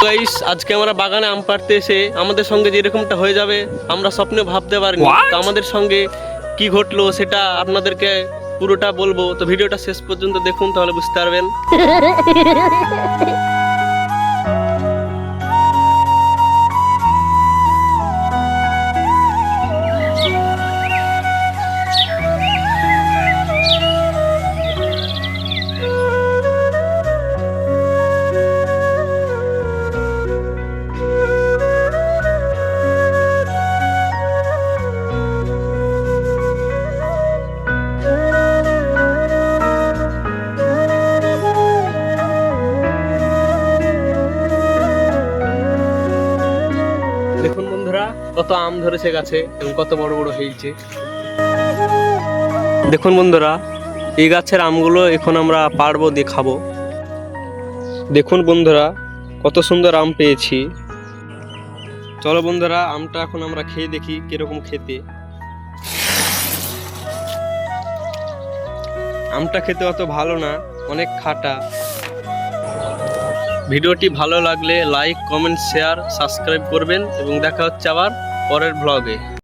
Guys, আজকে আমরা বাগানে আম পাড়তে এসে আমাদের সঙ্গে যেরকমটা হয়ে যাবে আমরা স্বপ্নে ভাবতে পারিনি। তো আমাদের সঙ্গে কি ঘটলো সেটা আপনাদেরকে পুরোটা বলবো, তো ভিডিওটা শেষ পর্যন্ত দেখুন, তাহলে বুঝতে পারবেন। দেখুন বন্ধুরা, কত আম ধরেছে গাছে এবং কত বড় বড় হয়েছে। দেখুন বন্ধুরা, এই গাছের আমগুলো এখন আমরা পাড়বো, দিয়ে খাবো। দেখুন বন্ধুরা, কত সুন্দর আম পেয়েছি। চলো বন্ধুরা, আমটা এখন আমরা খেয়ে দেখি কিরকম খেতে। আমটা খেতে অত ভালো না, অনেক খাটা। ভিডিওটি ভালো লাগলে লাইক, কমেন্ট, শেয়ার, সাবস্ক্রাইব করবেন এবং দেখা হচ্ছে আবার পরের ব্লগে।